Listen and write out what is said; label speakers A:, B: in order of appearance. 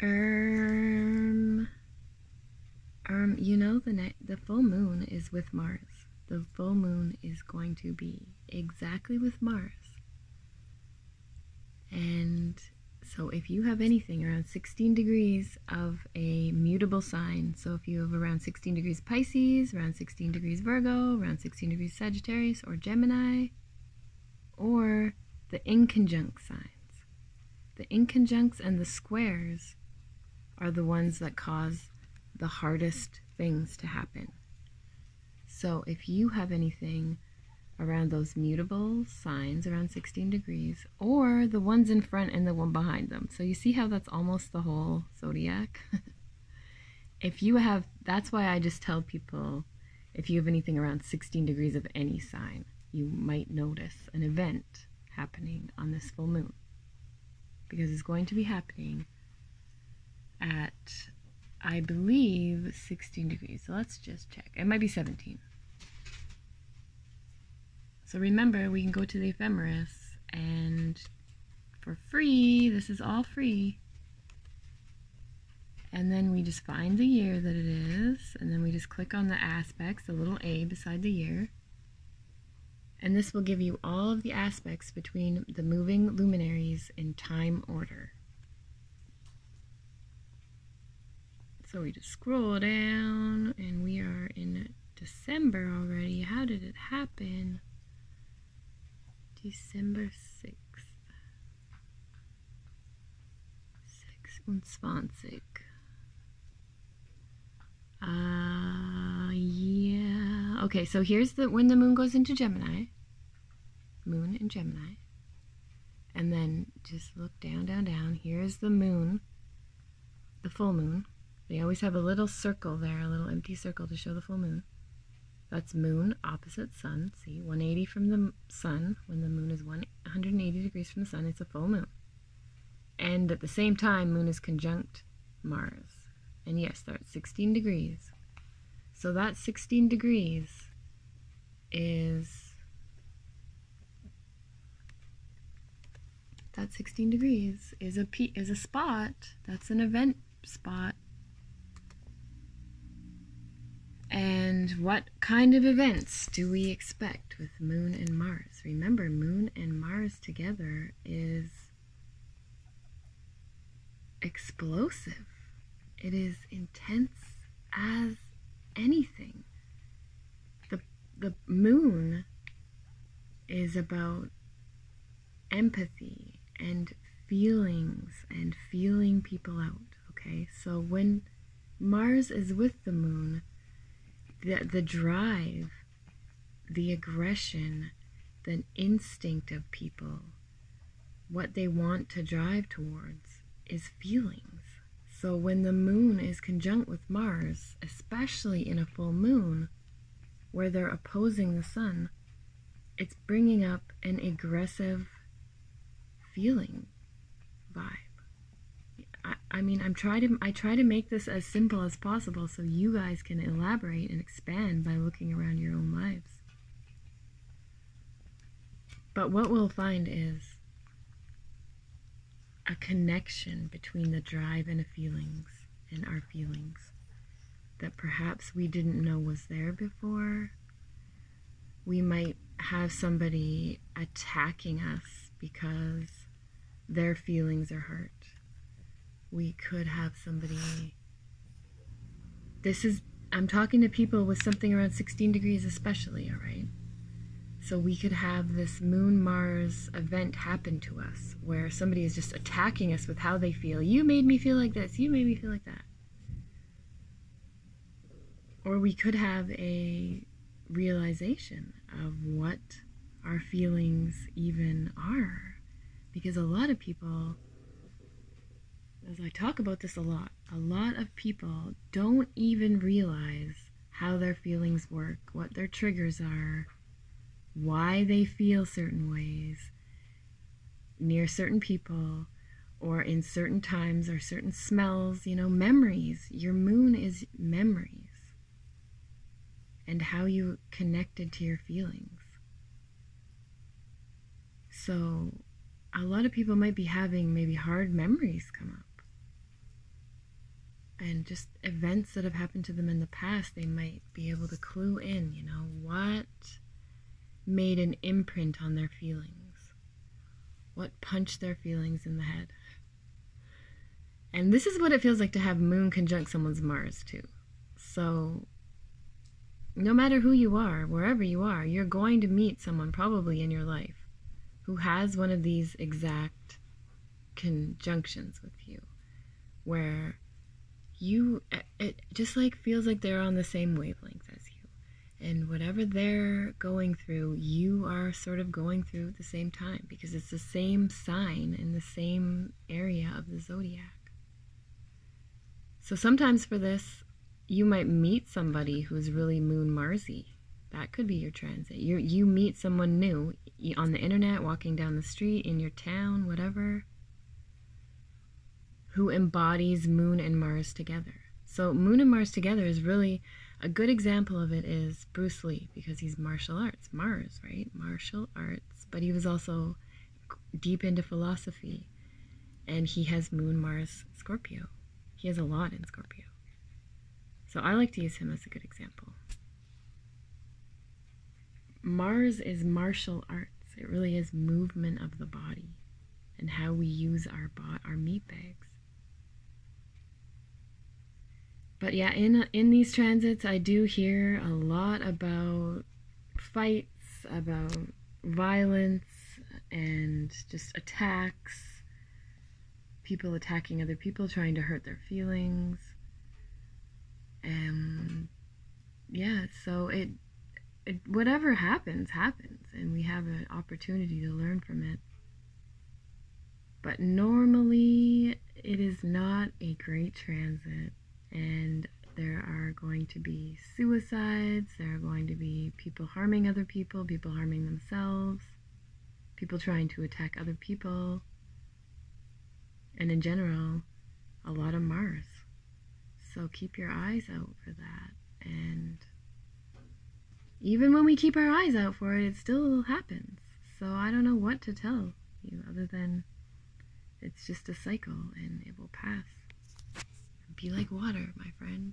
A: You know, the full moon is with Mars. The full moon is going to be exactly with Mars. And so if you have anything around 16 degrees of a mutable sign, so if you have around 16 degrees Pisces, around 16 degrees Virgo, around 16 degrees Sagittarius or Gemini, or the inconjunct signs. The inconjuncts and the squares are the ones that cause the hardest things to happen. So if you have anything around those mutable signs around 16 degrees, or the ones in front and the one behind them. So you see how that's almost the whole zodiac? If you have, that's why I just tell people, if you have anything around 16 degrees of any sign, you might notice an event happening on this full moon. Because it's going to be happening at, I believe, 16 degrees. So let's just check. It might be 17. So remember, we can go to the ephemeris, and for free, this is all free. And then we just find the year that it is, and then we just click on the aspects, the little A beside the year. And this will give you all of the aspects between the moving luminaries in time order. So we just scroll down, and we are in December already. How did it happen? December 6th. 26. Yeah. Okay, so here's when the moon goes into Gemini. Moon in Gemini. And then just look down, down, down. Here's the moon, the full moon. They always have a little circle there, a little empty circle to show the full moon. That's moon opposite sun. See, 180 from the sun. When the moon is 180 degrees from the sun, it's a full moon. And at the same time, moon is conjunct Mars. And yes, they're at 16 degrees. So that 16 degrees is... That 16 degrees is a spot. That's an event spot. And what kind of events do we expect with Moon and Mars? Remember, Moon and Mars together is explosive. It is intense as anything. The Moon is about empathy and feelings and feeling people out, okay? So when Mars is with the Moon, the drive, the aggression, the instinct of people, what they want to drive towards is feelings. So when the moon is conjunct with Mars, especially in a full moon where they're opposing the sun, it's bringing up an aggressive feeling vibe. I mean, I try to make this as simple as possible so you guys can elaborate and expand by looking around your own lives. But what we'll find is a connection between the drive and the feelings and our feelings that perhaps we didn't know was there before. We might have somebody attacking us because their feelings are hurt. We could have somebody, I'm talking to people with something around 16 degrees especially, all right? So we could have this Moon-Mars event happen to us where somebody is just attacking us with how they feel. You made me feel like this, you made me feel like that. Or we could have a realization of what our feelings even are. Because a lot of people, as I talk about this a lot of people don't even realize how their feelings work, what their triggers are, why they feel certain ways near certain people or in certain times or certain smells, you know, memories. Your moon is memories and how you connected to your feelings. So a lot of people might be having maybe hard memories come up. just events that have happened to them in the past, they might be able to clue in, you know, what made an imprint on their feelings, what punched their feelings in the head. And this is what it feels like to have Moon conjunct someone's Mars too. So no matter who you are, wherever you are, you're going to meet someone probably in your life who has one of these exact conjunctions with you, where it just like feels like they're on the same wavelength as you. And whatever they're going through, you are sort of going through at the same time, because it's the same sign in the same area of the zodiac. So sometimes for this, you might meet somebody who's really Moon Marsy. That could be your transit. You meet someone new on the internet, walking down the street, in your town, whatever, who embodies Moon and Mars together. So Moon and Mars together is really a good example of it is Bruce Lee, because he's martial arts, Mars, right? Martial arts. But he was also deep into philosophy, and he has Moon, Mars, Scorpio. He has a lot in Scorpio. So I like to use him as a good example. Mars is martial arts. It really is movement of the body and how we use our meat bags. But yeah, in these transits, I do hear a lot about fights, about violence, and just attacks. People attacking other people, trying to hurt their feelings. And yeah, so it whatever happens, and we have an opportunity to learn from it. But normally, it is not a great transit, and there are going to be suicides, there are going to be people harming other people harming themselves, people trying to attack other people, and in general, a lot of Mars. So keep your eyes out for that. And even when we keep our eyes out for it, it still happens. So I don't know what to tell you other than it's just a cycle and it will pass. Be like water, my friend.